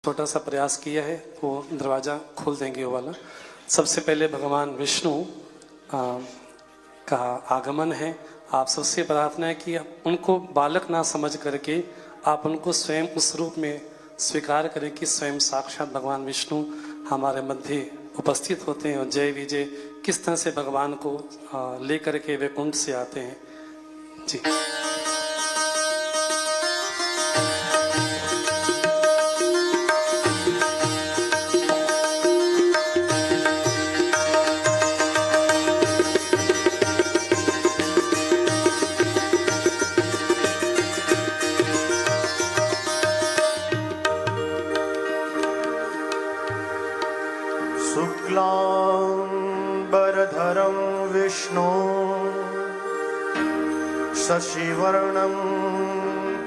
छोटा सा प्रयास किया है, वो दरवाज़ा खोल देंगे वो वाला। सबसे पहले भगवान विष्णु का आगमन है। आप सबसे प्रार्थना है कि उनको बालक ना समझ करके आप उनको स्वयं उस रूप में स्वीकार करें कि स्वयं साक्षात भगवान विष्णु हमारे मध्य उपस्थित होते हैं और जय विजय किस तरह से भगवान को लेकर के वैकुंठ से आते हैं। जी शुक्लांबरधरं विष्णु शशिवर्णं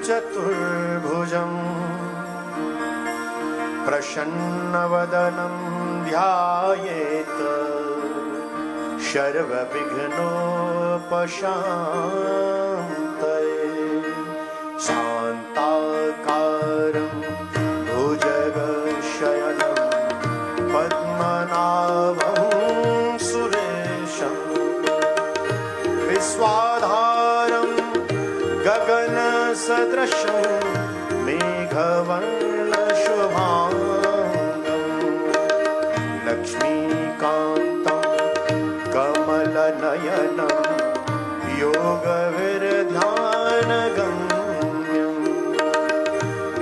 चतुर्भुजं प्रसन्नवदनं ध्यायेत् सर्वविघ्नोपशान्तये। शान्ताकारं भुजगशयनं पद्मनाभं सुरेशं विश्वाधारं गगनसदृशं मेघवर्णशोभाङ्गं लक्ष्मीकान्तं कमलनयनं योगविरध्यानगम्यं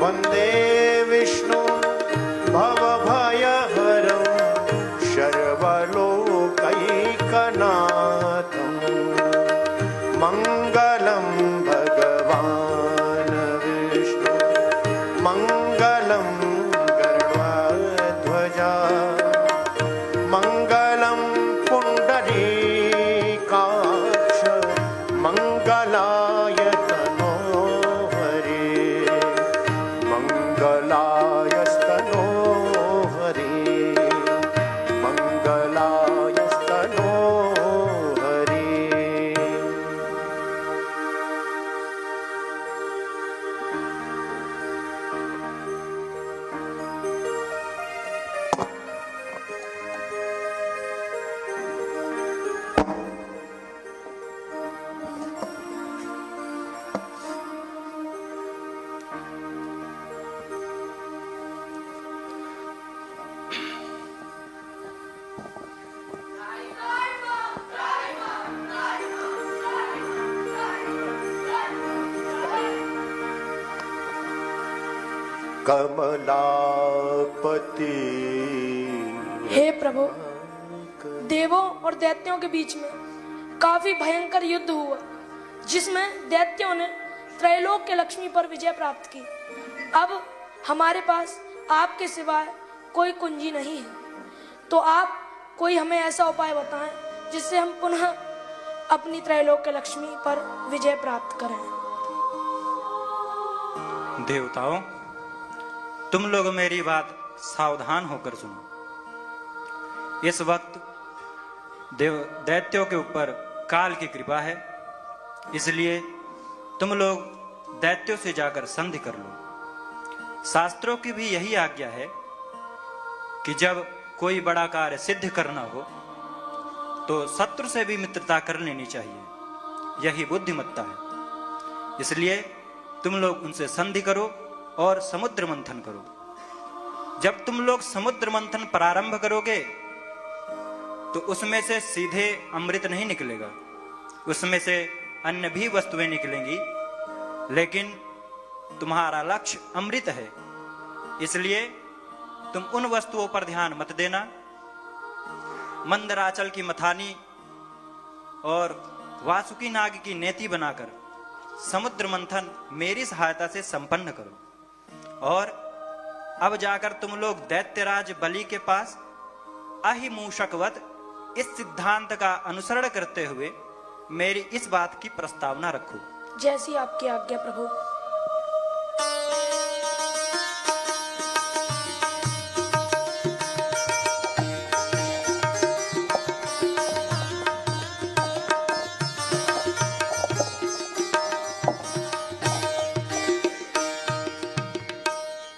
वन्दे विष्णु भवभयहरं सर्वलोकैकनाथं। मङ्गलं भगवान् विष्णु मङ्गलं गरुडध्वजा मङ्गलं पुण्डरीकाक्ष मङ्गलाय तनोहरे मङ्गलाय स्तनोहरे मङ्गलाय स्तनोहरे। कमलापति हे प्रभु, देवों और दैत्यों के बीच में काफी भयंकर युद्ध हुआ, जिसमें दैत्यों ने त्रैलोक के लक्ष्मी पर विजय प्राप्त की। अब हमारे पास आपके सिवाय कोई कुंजी नहीं है, तो आप कोई हमें ऐसा उपाय बताएं जिससे हम पुनः अपनी त्रैलोक के लक्ष्मी पर विजय प्राप्त करें। देवताओं, तुम लोग मेरी बात सावधान होकर सुनो। इस वक्त दैत्यों के ऊपर काल की कृपा है, इसलिए तुम लोग दैत्यों से जाकर संधि कर लो। शास्त्रों की भी यही आज्ञा है कि जब कोई बड़ा कार्य सिद्ध करना हो तो शत्रु से भी मित्रता कर लेनी चाहिए, यही बुद्धिमत्ता है। इसलिए तुम लोग उनसे संधि करो और समुद्र मंथन करो। जब तुम लोग समुद्र मंथन प्रारंभ करोगे तो उसमें से सीधे अमृत नहीं निकलेगा, उसमें से अन्य भी वस्तुएं निकलेंगी, लेकिन तुम्हारा लक्ष्य अमृत है, इसलिए तुम उन वस्तुओं पर ध्यान मत देना। मंदराचल की मथानी और वासुकी नाग की नेति बनाकर समुद्र मंथन मेरी सहायता से संपन्न करो। और अब जाकर तुम लोग दैत्यराज बलि के पास अहिमूषकवत इस सिद्धांत का अनुसरण करते हुए मेरी इस बात की प्रस्तावना रखो। जैसी आपकी आज्ञा प्रभु।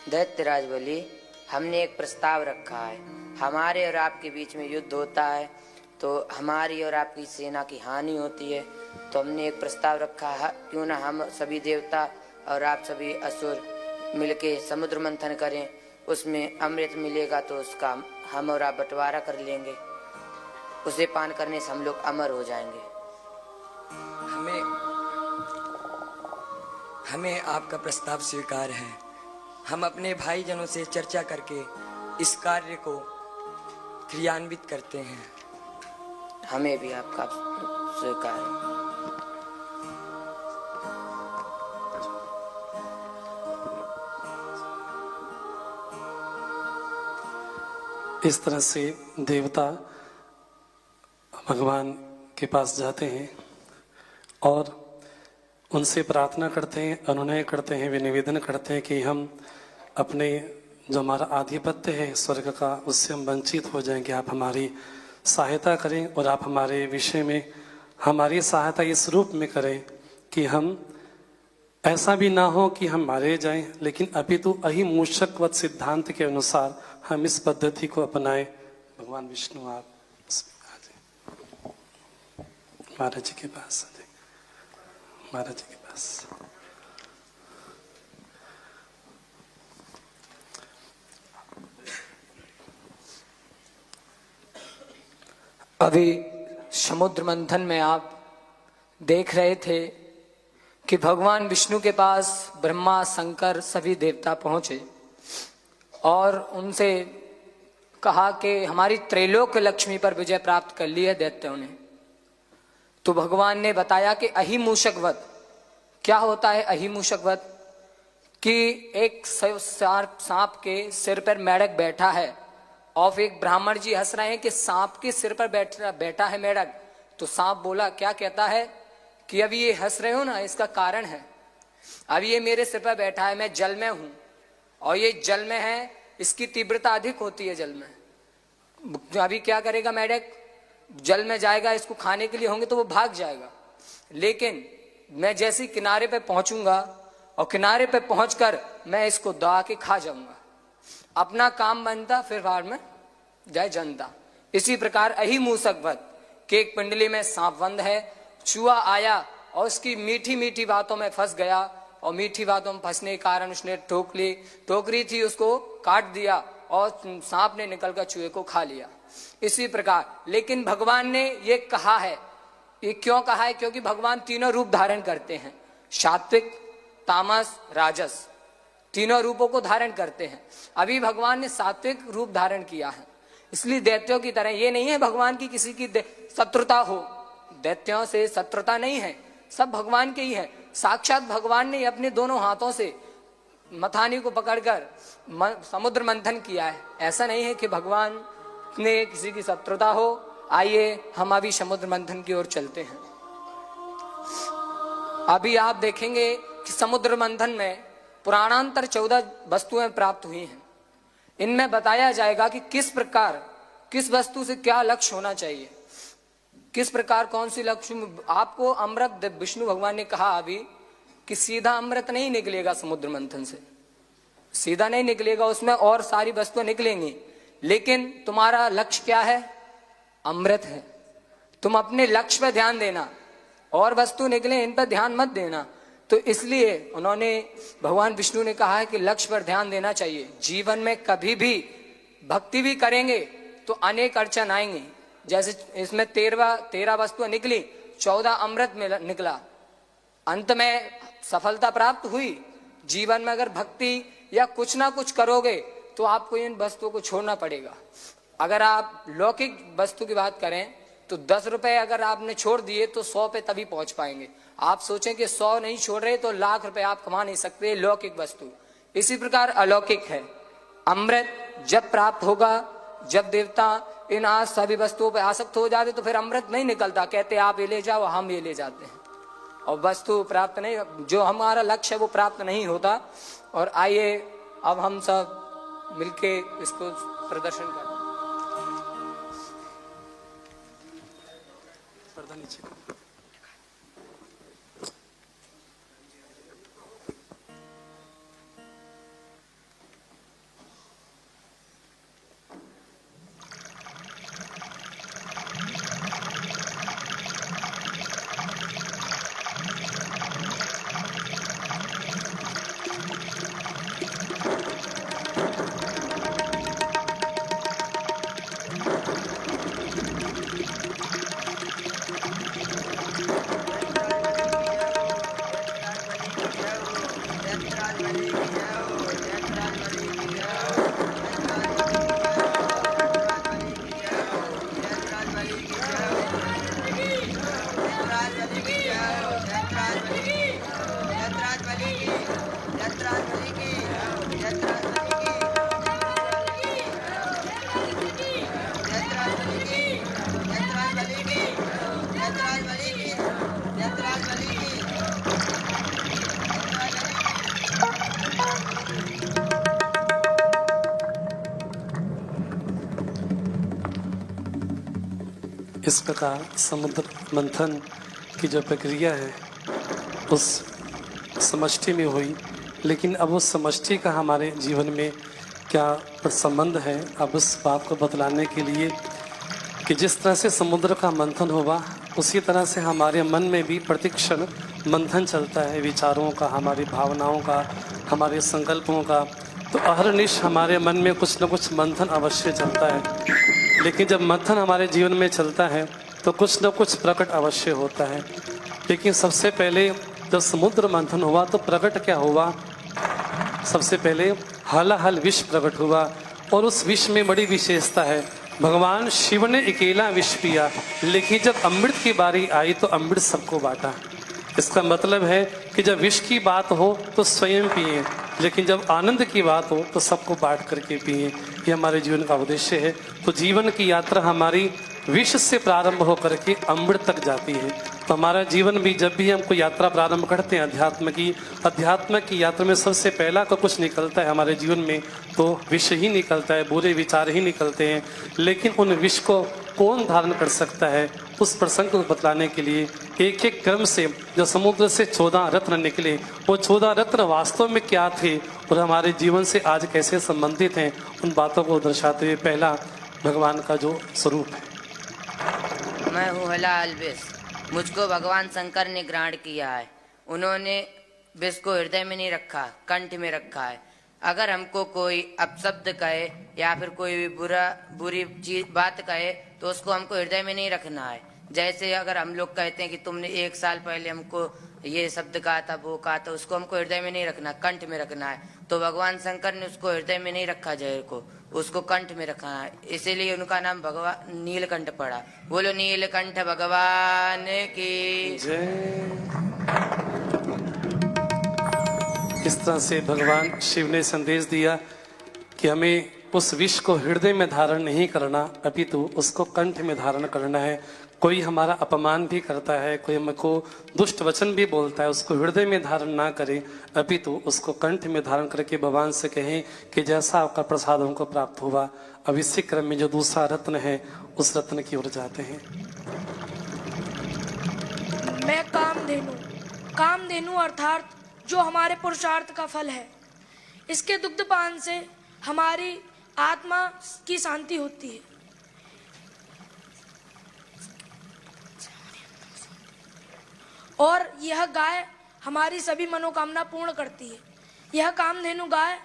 दैत्यराज बलि, हमने एक प्रस्ताव रखा है। हमारे और आपके बीच में युद्ध होता है तो हमारी और आपकी सेना की हानि होती है, तो हमने एक प्रस्ताव रखा है, क्यों ना हम सभी देवता और आप सभी असुर मिलके समुद्र मंथन करें, उसमें अमृत मिलेगा तो उसका हम और आप बंटवारा कर लेंगे, उसे पान करने से हम लोग अमर हो जाएंगे। हमें आपका प्रस्ताव स्वीकार है। हम अपने भाईजनों से चर्चा करके इस कार्य को क्रियान्वित करते हैं। हमें भी आपका स्वीकार है। इस तरह से देवता भगवान के पास जाते हैं और उनसे प्रार्थना करते हैं, अनुनय करते हैं, वे निवेदन करते हैं कि हम अपने जो हमारा आधिपत्य है स्वर्ग का, उससे हम वंचित हो जाएंगे। आप हमारी सहायता करें और आप हमारे विषय में हमारी सहायता इस रूप में करें कि हम ऐसा भी ना हो कि हम मारे जाएं, लेकिन अपितु अहिमूषकवत सिद्धांत के अनुसार हम इस पद्धति को अपनाएं। भगवान विष्णु आप महाराज जी के पास आ जाइए, महाराज जी के पास। अभी समुद्र मंथन में आप देख रहे थे कि भगवान विष्णु के पास ब्रह्मा, शंकर सभी देवता पहुंचे और उनसे कहा कि हमारी त्रैलोक्य लक्ष्मी पर विजय प्राप्त कर ली है दैत्यों ने। तो भगवान ने बताया कि अहिमूषकवत क्या होता है। अहिमूषकवत कि एक सांप के सिर पर मेढक बैठा है और एक ब्राह्मण जी हंस रहे हैं कि सांप के सिर पर बैठा है मेढक। तो सांप बोला, क्या कहता है कि अभी ये हंस रहे हो ना, इसका कारण है, अभी ये मेरे सिर पर बैठा है, मैं जल में हूं और ये जल में है, इसकी तीव्रता अधिक होती है जल में। अभी क्या करेगा मेढक, जल में जाएगा, इसको खाने के लिए होंगे तो वो भाग जाएगा, लेकिन मैं जैसे ही किनारे पे पहुंचूंगा और किनारे पे पहुंचकर मैं इसको दबा के खा जाऊंगा, अपना काम बनता फिर बाद में जय जनता। इसी प्रकार अहिमूषकवत के एक पिंडली में सांप बंद है, चूहा आया और उसकी मीठी मीठी बातों में फंस गया और मीठी बातों में फंसने के कारण उसने टोकरी थी उसको काट दिया और सांप ने निकलकर चूहे को खा लिया। इसी प्रकार लेकिन भगवान ने ये कहा है, ये क्यों कहा है, क्योंकि भगवान तीनों रूप धारण करते हैं, सात्विक, तामस, राजस, तीनों रूपों को धारण करते हैं। अभी भगवान ने सात्विक रूप धारण किया है, इसलिए दैत्यों की तरह ये नहीं है भगवान की किसी की शत्रुता हो, दैत्यों से शत्रुता नहीं है, सब भगवान के ही है। साक्षात भगवान ने अपने दोनों हाथों से मथानी को पकड़कर समुद्र मंथन किया है। ऐसा नहीं है कि भगवान ने किसी की शत्रुता हो। आइए हम अभी समुद्र मंथन की ओर चलते हैं। अभी आप देखेंगे कि समुद्र मंथन में पुराणांतर 14 वस्तुएं प्राप्त हुई हैं। इनमें बताया जाएगा कि किस प्रकार किस वस्तु से क्या लक्ष्य होना चाहिए, किस प्रकार कौन सी लक्ष्य। आपको अमृत विष्णु भगवान ने कहा अभी कि सीधा अमृत नहीं निकलेगा, समुद्र मंथन से सीधा नहीं निकलेगा, उसमें और सारी वस्तुएं निकलेंगी, लेकिन तुम्हारा लक्ष्य क्या है, अमृत है। तुम अपने लक्ष्य पर ध्यान देना, और वस्तु निकले इन पर ध्यान मत देना। तो इसलिए उन्होंने भगवान विष्णु ने कहा है कि लक्ष्य पर ध्यान देना चाहिए। जीवन में कभी भी भक्ति भी करेंगे तो अनेक अड़चन आएंगे। जैसे इसमें 13 वस्तुएं निकली, 14 अमृत में निकला, अंत में सफलता प्राप्त हुई। जीवन में अगर भक्ति या कुछ ना कुछ करोगे तो आपको इन वस्तुओं को छोड़ना पड़ेगा। अगर आप लौकिक वस्तु की बात करें तो 10 रुपए अगर आपने छोड़ दिए तो 100 पे तभी पहुंच पाएंगे। आप सोचें कि 100 नहीं छोड़ रहे तो लाख रुपए आप कमा नहीं सकते, लौकिक वस्तु। इसी प्रकार अलौकिक है, अमृत जब प्राप्त होगा, जब देवता इन आज सभी वस्तुओं पर आसक्त हो जाते तो फिर अमृत नहीं निकलता, कहते आप ये ले जाओ, हम ये ले जाते हैं और वस्तु प्राप्त नहीं, जो हमारा लक्ष्य है वो प्राप्त नहीं होता। और आइए अब हम सब मिलके इसको प्रदर्शन करें। इस प्रकार समुद्र मंथन की जो प्रक्रिया है उस समष्टि में हुई, लेकिन अब उस समष्टि का हमारे जीवन में क्या संबंध है, अब उस बात को बतलाने के लिए कि जिस तरह से समुद्र का मंथन हुआ उसी तरह से हमारे मन में भी प्रतिक्षण मंथन चलता है, विचारों का, हमारी भावनाओं का, हमारे संकल्पों का। तो अहरनिश हमारे मन में कुछ न कुछ मंथन अवश्य चलता है, लेकिन जब मंथन हमारे जीवन में चलता है तो कुछ न कुछ प्रकट अवश्य होता है। लेकिन सबसे पहले जब समुद्र मंथन हुआ तो प्रकट क्या हुआ? सबसे पहले हलाहल विष प्रकट हुआ, और उस विष में बड़ी विशेषता है। भगवान शिव ने अकेला विष पिया, लेकिन जब अमृत की बारी आई तो अमृत सबको बांटा। इसका मतलब है कि जब विष की बात हो तो स्वयं पिए, लेकिन जब आनंद की बात हो तो सबको बांट करके पिए। ये हमारे जीवन का उद्देश्य है। तो जीवन की यात्रा हमारी विष से प्रारंभ होकर के अमृत तक जाती है। तो हमारा जीवन भी जब भी हम कोई यात्रा प्रारंभ करते हैं अध्यात्म की यात्रा में सबसे पहला तो कुछ निकलता है हमारे जीवन में तो विष ही निकलता है, बुरे विचार ही निकलते हैं। लेकिन उन विष को कौन धारण कर सकता है, उस प्रसंग को बतलाने के लिए एक एक क्रम से जो समुद्र से 14 रत्न निकले, वो 14 रत्न वास्तव में क्या थे और हमारे जीवन से आज कैसे संबंधित हैं, उन बातों को दर्शाते हुए पहला भगवान का जो स्वरूप है। मैं हूँ हलाहल विष, मुझको भगवान शंकर ने ग्रहण किया है। उन्होंने विष को हृदय में नहीं रखा, कंठ में रखा है। अगर हमको कोई अपशब्द कहे या फिर कोई भी बुरी चीज बात कहे तो उसको हमको हृदय में नहीं रखना है। जैसे अगर हम लोग कहते हैं कि तुमने 1 साल पहले हमको ये शब्द कहा था, वो कहा था, उसको हमको हृदय में नहीं रखना, कंठ में रखना है। तो भगवान शंकर ने उसको हृदय में नहीं रखा, जहर को उसको कंठ में रखा है, इसीलिए उनका नाम भगवान नीलकंठ पड़ा। बोलो नीलकंठ भगवान की जय। इस तरह से भगवान शिव ने संदेश दिया कि हमें उस विष को हृदय में धारण नहीं करना, अपितु उसको कंठ में धारण करना है। कोई हमारा अपमान भी करता है, कोई हमको दुष्ट वचन भी बोलता है, उसको हृदय में धारण ना करें, अपितु उसको कंठ में धारण करके भगवान से कहें कि जैसा आपका प्रसाद हमको प्राप्त हुआ। अब इसी क्रम में जो दूसरा रत्न है उस रत्न की ओर जाते हैं। मैं कामधेनु अर्थात जो हमारे पुरुषार्थ का फल है, इसके दुग्धपान से हमारी आत्मा की शांति होती है। और यह गाय हमारी सभी मनोकामना पूर्ण करती है। यह कामधेनु गाय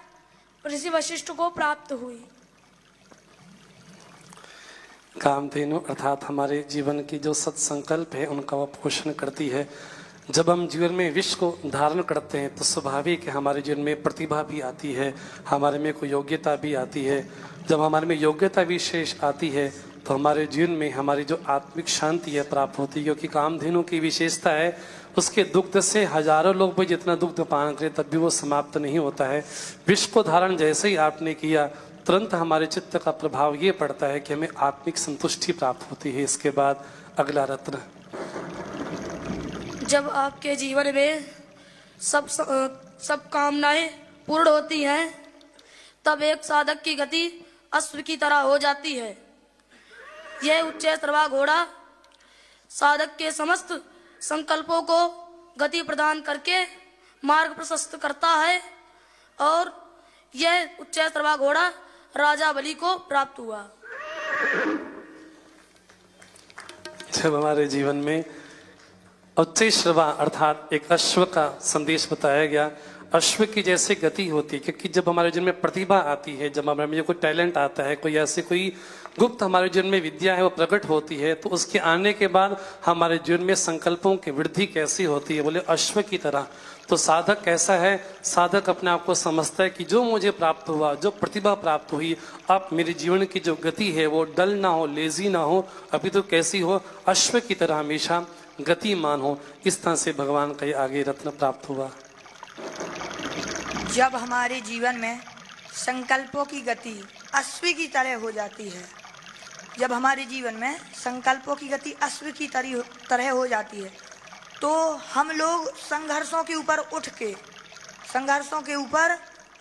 ऋषि वशिष्ठ को प्राप्त हुई। कामधेनु अर्थात हमारे जीवन की जो सत्संकल्प है उनका वो पोषण करती है। जब हम जीवन में विष को धारण करते हैं तो स्वाभाविक है हमारे जीवन में प्रतिभा भी आती है, हमारे में कोई योग्यता भी आती है। जब हमारे में योग्यता विशेष आती है तो हमारे जीवन में हमारी जो आत्मिक शांति है प्राप्त होती है। क्योंकि कामधेनु की विशेषता है उसके दुग्ध से हजारों लोग भी जितना दुग्ध पान करें तब भी वो समाप्त नहीं होता है। विष को धारण जैसे ही आपने किया तुरंत हमारे चित्त का प्रभाव ये पड़ता है कि हमें आत्मिक संतुष्टि प्राप्त होती है। इसके बाद अगला रत्न, जब आपके जीवन में सब कामनाएं पूर्ण होती हैं तब एक साधक की गति अश्व की तरह हो जाती है। यह उच्च श्रवा घोड़ा साधक के समस्त संकल्पों को गति प्रदान करके मार्ग प्रशस्त करता है और यह उच्च श्रवा घोड़ा राजा बलि को प्राप्त हुआ। जब हमारे जीवन में उच्च श्रवा अर्थात एक अश्व का संदेश बताया गया, अश्व की जैसे गति होती है, क्योंकि जब हमारे जीवन में प्रतिभा आती है, जब हमारे में कोई टैलेंट आता है, कोई ऐसी कोई गुप्त हमारे जीवन में विद्या है वो प्रकट होती है, तो उसके आने के बाद हमारे जीवन में संकल्पों की वृद्धि कैसी होती है, बोले अश्व की तरह। तो साधक कैसा है, साधक अपने आप को समझता है कि जो मुझे प्राप्त हुआ, जो प्रतिभा प्राप्त हुई, अब मेरे जीवन की जो गति है वो डल ना हो, लेजी ना हो, अभी तो कैसी हो, अश्व की तरह हमेशा गतिमान हो। इस तरह से भगवान का आगे रत्न प्राप्त हुआ। जब हमारे जीवन में संकल्पों की गति अश्व की तरह हो जाती है, जब हमारे जीवन में संकल्पों की गति अश्व की तरह हो जाती है तो हम लोग संघर्षों के ऊपर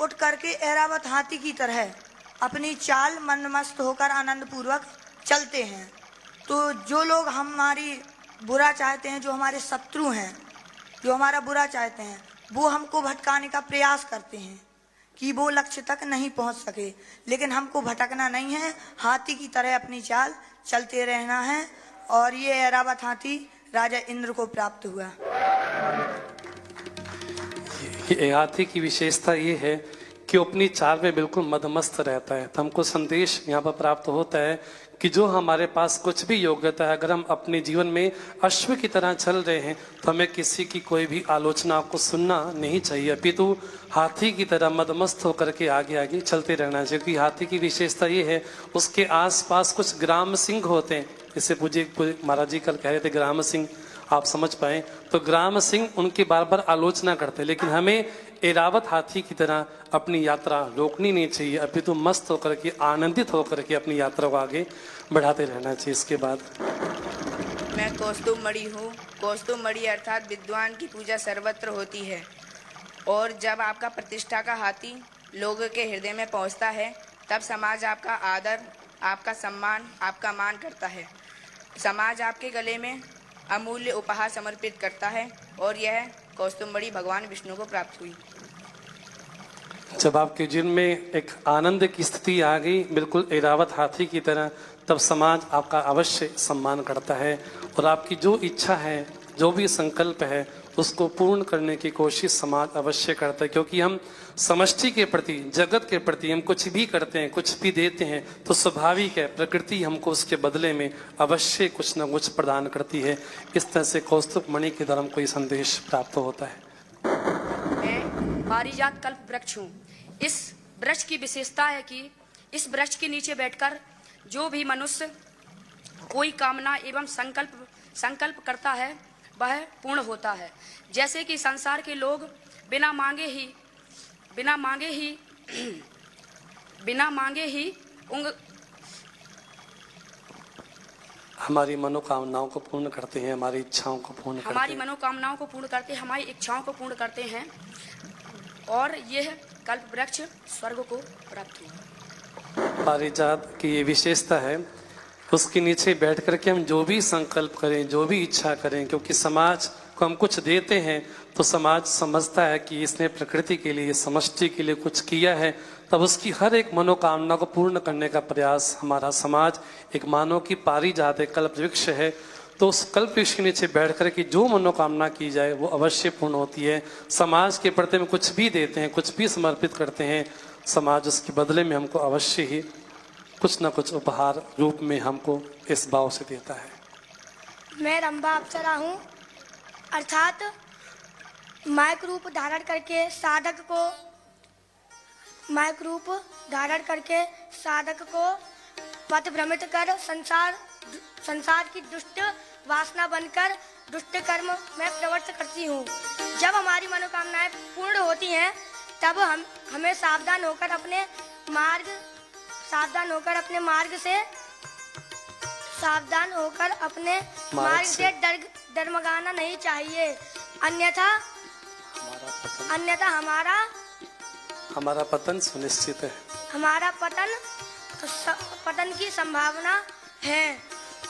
उठ करके ऐरावत हाथी की तरह अपनी चाल मनमस्त होकर आनंद पूर्वक चलते हैं। तो जो लोग हमारी बुरा चाहते हैं, जो हमारे शत्रु हैं, जो हमारा बुरा चाहते हैं, वो हमको भटकाने का प्रयास करते हैं कि वो लक्ष्य तक नहीं पहुंच सके। लेकिन हमको भटकना नहीं है, हाथी की तरह अपनी चाल चलते रहना है। और ये ऐरावत हाथी राजा इंद्र को प्राप्त हुआ। ये हाथी की विशेषता ये है कि वो अपनी चाल में बिल्कुल मदमस्त रहता है। तो हमको संदेश यहाँ पर प्राप्त होता है कि जो हमारे पास कुछ भी योग्यता है, अगर हम अपने जीवन में अश्व की तरह चल रहे हैं तो हमें किसी की कोई भी आलोचना को सुनना नहीं चाहिए, अपितु हाथी की तरह मदमस्त होकर के आगे आगे चलते रहना चाहिए। क्योंकि हाथी की विशेषता ये है, उसके आसपास कुछ ग्राम सिंह होते हैं। जैसे पूज्य महाराज जी कल कह रहे थे ग्राम सिंह, आप समझ पाए तो ग्राम सिंह उनकी बार बार आलोचना करते हैं। लेकिन हमें ऐरावत हाथी की तरह अपनी यात्रा रोकनी नहीं चाहिए, अपितु मस्त होकर के आनंदित होकर के अपनी यात्रा को आगे बढ़ाते रहना चाहिए। इसके बाद मैं कौस्तुभ मणि हूँ। कौस्तुभ मणि अर्थात विद्वान की पूजा सर्वत्र होती है, और जब आपका प्रतिष्ठा का हाथी लोगों के हृदय में पहुँचता है तब समाज आपका आदर, आपका सम्मान, आपका मान करता है। समाज आपके गले में अमूल्य उपहार समर्पित करता है, और यह कौस्तुभ मणि भगवान विष्णु को प्राप्त हुई। जब आपके जीवन में एक आनंद की स्थिति आ गई बिल्कुल ऐरावत हाथी की तरह, तब समाज आपका अवश्य सम्मान करता है और आपकी जो इच्छा है, जो भी संकल्प है, उसको पूर्ण करने की कोशिश समाज अवश्य करता है। क्योंकि हम समष्टि के प्रति, जगत के प्रति हम कुछ भी करते हैं, कुछ भी देते हैं तो स्वाभाविक है प्रकृति हमको उसके बदले में अवश्य कुछ न कुछ प्रदान करती है। इस तरह से कौस्तुभ मणि के द्वारा हमको ये संदेश प्राप्त होता है। मैं पारिजात कल्प वृक्ष हूँ। इस वृक्ष की विशेषता है कि इस वृक्ष के नीचे बैठकर जो भी मनुष्य कोई कामना एवं संकल्प करता है वह पूर्ण होता है। जैसे कि संसार के लोग बिना मांगे ही हमारी मनोकामनाओं को पूर्ण करते हैं, हमारी इच्छाओं को पूर्ण करते हैं। हमारी मनोकामनाओं को पूर्ण करते हैं, हमारी इच्छाओं को पूर्ण करते हैं, और यह कल्प वृक्ष स्वर्ग को प्राप्त हुआ। पारिजात की ये विशेषता है, उसके नीचे बैठ करके हम जो भी संकल्प करें, जो भी इच्छा करें, क्योंकि समाज को हम कुछ देते हैं तो समाज समझता है कि इसने प्रकृति के लिए, समष्टि के लिए कुछ किया है, तब उसकी हर एक मनोकामना को पूर्ण करने का प्रयास हमारा समाज एक मानो की पारिजात है, कल्प वृक्ष है। तो उस कल्प वृक्ष के नीचे बैठ कर के जो मनोकामना की जाए वो अवश्य पूर्ण होती है। समाज के प्रति हम कुछ भी देते हैं, कुछ भी समर्पित करते हैं, समाज उसके बदले में हमको अवश्य ही कुछ न कुछ उपहार रूप में हमको इस भाव से देता है। मैं रंभा अप्सरा हूँ, अर्थात मायक रूप धारण करके साधक को पथ भ्रमित कर संसार की दुष्ट वासना बनकर दुष्ट कर्म में प्रवृत्त करती हूँ। जब हमारी मनोकामनाएं पूर्ण होती हैं तब हमें सावधान होकर अपने मार्ग से डगमगाना नहीं चाहिए, अन्यथा हमारा पतन सुनिश्चित है। हमारा पतन की संभावना है।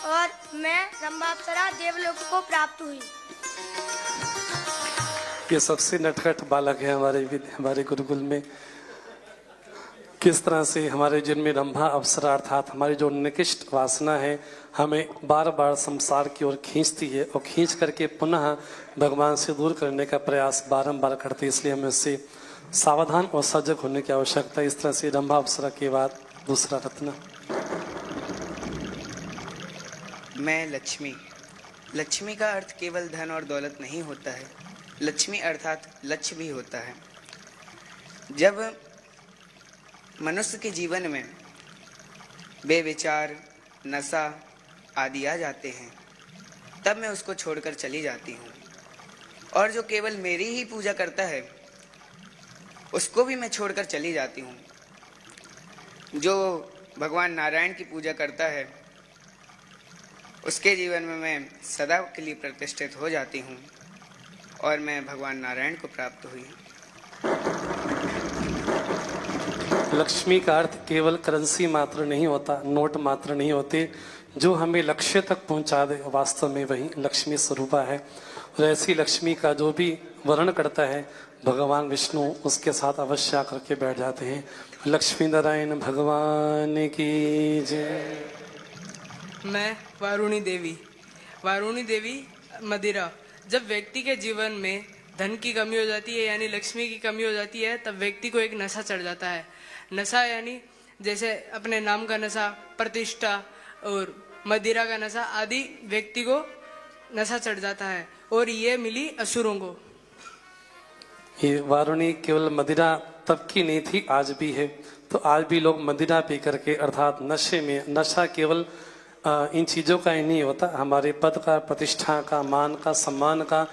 और मैं रंभा अप्सरा देवलोक को प्राप्त हुई। ये सबसे नटखट बालक है हमारे गुरुकुल में। किस तरह से हमारे जीवन में रंभा अप्सरा अर्थात हमारी जो निकृष्ट वासना है हमें बार बार संसार की ओर खींचती है, और खींच करके पुनः भगवान से दूर करने का प्रयास बारंबार करती है। इसलिए हमें उससे सावधान और सजग होने की आवश्यकता है। इस तरह से रंभा अप्सरा के बाद दूसरा रत्न। मैं लक्ष्मी का अर्थ केवल धन और दौलत नहीं होता है, लक्ष्मी अर्थात लक्ष्य भी होता है। जब मनुष्य के जीवन में बेविचार, नशा आदि आ जाते हैं तब मैं उसको छोड़कर चली जाती हूँ, और जो केवल मेरी ही पूजा करता है उसको भी मैं छोड़कर चली जाती हूँ। जो भगवान नारायण की पूजा करता है उसके जीवन में मैं सदा के लिए प्रतिष्ठित हो जाती हूँ, और मैं भगवान नारायण को प्राप्त हुई। लक्ष्मी का अर्थ केवल करेंसी मात्र नहीं होता, नोट मात्र नहीं होते, जो हमें लक्ष्य तक पहुंचा दे, वास्तव में वही लक्ष्मी स्वरूपा है। और ऐसी लक्ष्मी का जो भी वर्ण करता है भगवान विष्णु उसके साथ अवश्य आकर के बैठ जाते हैं। लक्ष्मी नारायण भगवान की जय। मैं वारुणी देवी मदिरा। जब व्यक्ति के जीवन में धन की कमी हो जाती है यानी लक्ष्मी की कमी हो जाती है, तब व्यक्ति को एक नशा चढ़ जाता है। नशा यानी जैसे अपने नाम का नशा, प्रतिष्ठा और मदिरा का नशा आदि व्यक्ति को नशा चढ़ जाता है, और ये मिली असुरों को। ये वारुणी केवल मदिरा तब की नहीं थी, आज भी है। तो आज भी लोग मदिरा पी करके अर्थात नशे में, नशा केवल इन चीज़ों का ही नहीं होता, हमारे पद का, प्रतिष्ठा का, मान का, सम्मान का,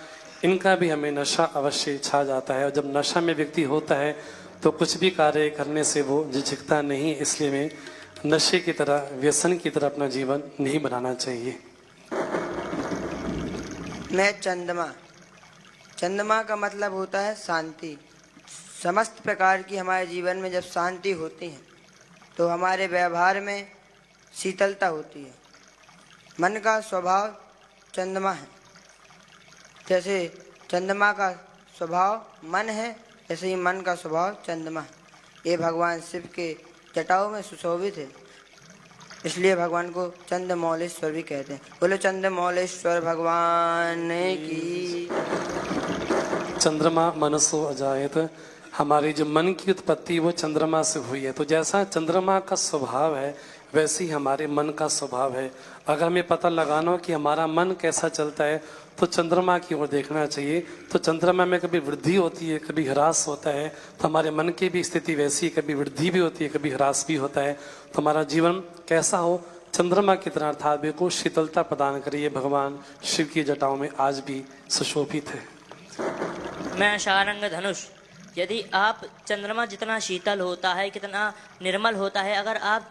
इनका भी हमें नशा अवश्य छा जाता है। और जब नशा में व्यक्ति होता है तो कुछ भी कार्य करने से वो झिझकता नहीं। इसलिए में नशे की तरह, व्यसन की तरह अपना जीवन नहीं बनाना चाहिए। मैं चंद्रमा का मतलब होता है शांति। समस्त प्रकार की हमारे जीवन में जब शांति होती है तो हमारे व्यवहार में शीतलता होती है। मन का स्वभाव चंद्रमा है, जैसे चंद्रमा का स्वभाव मन है, ऐसे ही मन का स्वभाव चंद्रमा है। ये भगवान शिव के जटाओं में सुशोभित है, इसलिए भगवान को चंद्रमौलेश्वर भी कहते हैं। बोलो चंद्रमौलेश्वर भगवान की। चंद्रमा मनसो अजायत, हमारी जो मन की उत्पत्ति वो चंद्रमा से हुई है। तो जैसा चंद्रमा का स्वभाव है वैसे ही हमारे मन का स्वभाव है। अगर हमें पता लगाना हो कि हमारा मन कैसा चलता है तो चंद्रमा की ओर देखना चाहिए। तो चंद्रमा में कभी वृद्धि होती है, कभी ह्रास होता है, तो हमारे मन की भी स्थिति वैसी है, कभी वृद्धि भी होती है, कभी ह्रास भी होता है। तो हमारा जीवन कैसा हो, चंद्रमा की तरह अर्थात बिल्कुल शीतलता प्रदान करिए। भगवान शिव की जटाओं में आज भी सुशोभित है। मैं शारंग धनुष। यदि आप चंद्रमा जितना शीतल होता है, कितना निर्मल होता है, अगर आप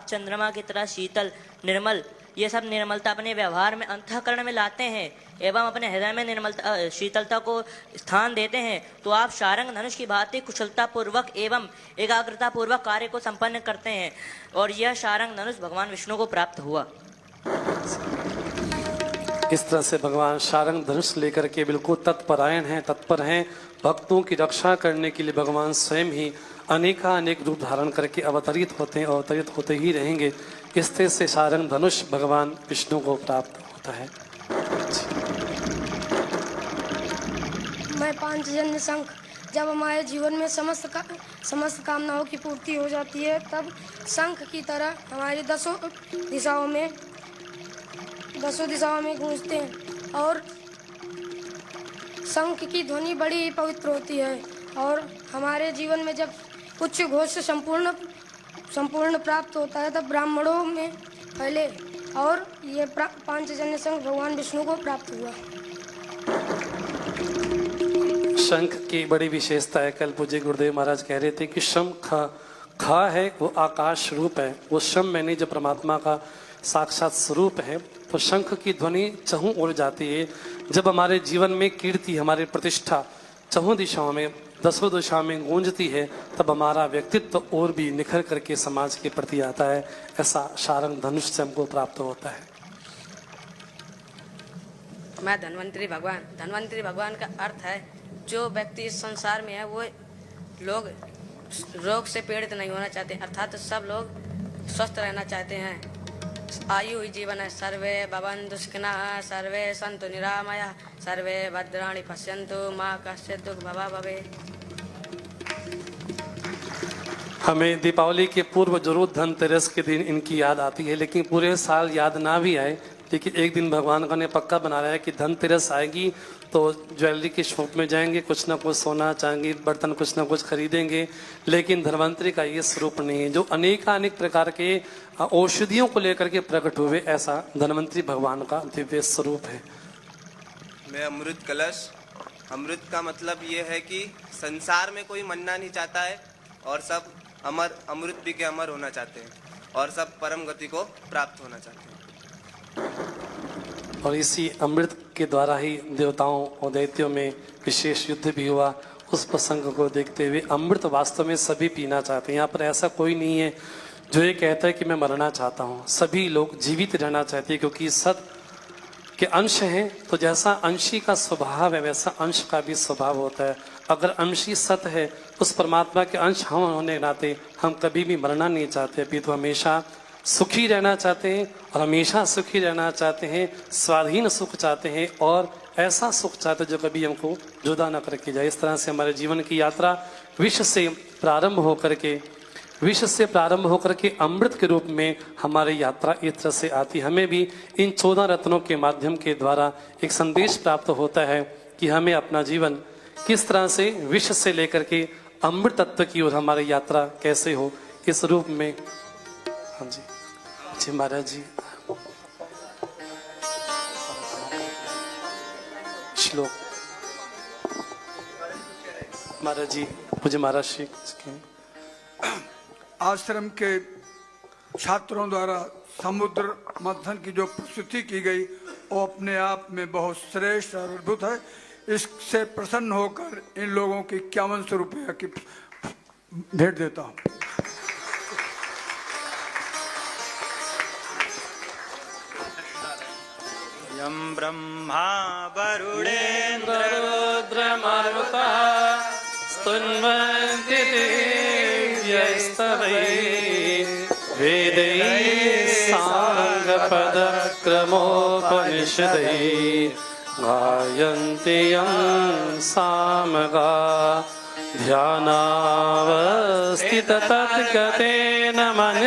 चंद्रमा की तरह शीतल, निर्मल, ये सब निर्मलता अपने व्यवहार में, अंतःकरण में लाते हैं एवं अपने हृदय में निर्मलता, शीतलता को स्थान देते हैं, तो आप शारंग धनुष की भांति कुशलता पूर्वक एवं एकाग्रता पूर्वक कार्य को संपन्न करते हैं। और यह शारंग धनुष भगवान विष्णु को प्राप्त हुआ। इस तरह से भगवान शारंग धनुष लेकर के बिल्कुल तत्परायण हैं, तत्पर हैं। भक्तों की रक्षा करने के लिए भगवान स्वयं ही अनेकानेक रूप धारण करके अवतरित होते हैं, अवतरित होते ही रहेंगे। इस तरह से शारंग धनुष भगवान विष्णु को प्राप्त होता है। मैं पांचजन्य शंख। जब हमारे जीवन में समस्त कामनाओं की पूर्ति हो जाती है, तब शंख की तरह हमारी दसों दिशाओं में गूंजते हैं। और शंख की ध्वनि बड़ी ही पवित्र होती है। और हमारे जीवन में जब उच्च घोष संपूर्ण प्राप्त होता है, तब ब्राह्मणों में फैले और ये पांचजन्य शंख भगवान विष्णु को प्राप्त हुआ। शंख की बड़ी विशेषता है। कल पूज्य गुरुदेव महाराज कह रहे थे कि शंख खा है वो आकाश रूप है, वो शम मैंने जो परमात्मा का साक्षात स्वरूप है। तो शंख की ध्वनि चहुं ओर जाती है। जब हमारे जीवन में कीर्ति, हमारी प्रतिष्ठा चहुं दिशाओं में, दसों दिशाओं में गूंजती है, तब हमारा व्यक्तित्व और भी निखर करके समाज के प्रति आता है। ऐसा शारंग धनुष से हमको प्राप्त होता है। मैं धन्वंतरी भगवान का अर्थ है जो व्यक्ति इस संसार में है वो लोग रोग से पीड़ित नहीं होना चाहते, अर्थात सब लोग स्वस्थ रहना चाहते हैं। आयु ही जीवन है। सर्वे भवन्तु सुखिनः, सर्वे सन्तु निरामयाः, सर्वे भद्राणि पश्यन्तु, मा कश्चित् दुःखभाग् भवेत्। हमें दीपावली के पूर्व जरूर धनतेरस के दिन इनकी याद आती है, लेकिन पूरे साल याद ना भी आए, लेकिन एक दिन भगवान का ने पक्का बना रहा है कि धनतेरस आएगी तो ज्वेलरी की शॉप में जाएंगे, कुछ ना कुछ सोना चांदी बर्तन कुछ ना कुछ खरीदेंगे। लेकिन धन्वंतरी का ये स्वरूप नहीं है, जो अनेक प्रकार के औषधियों को लेकर के प्रकट हुए, ऐसा धन्वंतरी भगवान का दिव्य स्वरूप है। मैं अमृत कलश। अमृत का मतलब ये है कि संसार में कोई मरना नहीं चाहता है और सब अमर, अमृत पी के अमर होना चाहते हैं और सब परम गति को प्राप्त होना चाहते हैं। और इसी अमृत के द्वारा ही देवताओं और दैत्यों में विशेष युद्ध भी हुआ। उस प्रसंग को देखते हुए अमृत वास्तव में सभी पीना चाहते हैं। यहाँ पर ऐसा कोई नहीं है जो ये कहता है कि मैं मरना चाहता हूँ। सभी लोग जीवित रहना चाहते हैं क्योंकि सत के अंश हैं, तो जैसा अंशी का स्वभाव है वैसा अंश का भी स्वभाव होता है। अगर अंशी सत है उस परमात्मा के अंश हम होने के नाते हम कभी भी मरना नहीं चाहते, अभी तो हमेशा सुखी रहना चाहते हैं और हमेशा सुखी रहना चाहते हैं, स्वाधीन सुख चाहते हैं और ऐसा सुख चाहते हैं जो कभी हमको जुदा न करके जाए। इस तरह से हमारे जीवन की यात्रा विष से प्रारंभ होकर के अमृत के रूप में हमारी यात्रा इस तरह से आती। हमें भी इन 14 रत्नों के माध्यम के द्वारा एक संदेश प्राप्त होता है कि हमें अपना जीवन किस तरह से विष से लेकर के अमृत तत्व की ओर हमारी यात्रा कैसे हो, इस रूप में। हाँ जी जी महाराज जी, श्लोक महाराज जी, मुझे महाराज श्री आश्रम के छात्रों द्वारा समुद्र मंथन की जो प्रस्तुति की गई वो अपने आप में बहुत श्रेष्ठ और अद्भुत है। इससे प्रसन्न होकर इन लोगों की 5100 रुपया की भेंट देता हूँ। यं ब्रह्मा वरुणेन्द्र रुद्रमरुतः स्तुन्वन्ति दिव्यैस्तवैः वेदैः साङ्गपदक्रमोपनिषदैः गायन्ति यं सामगा ध्यानावस्थिततद्गतेन मनः।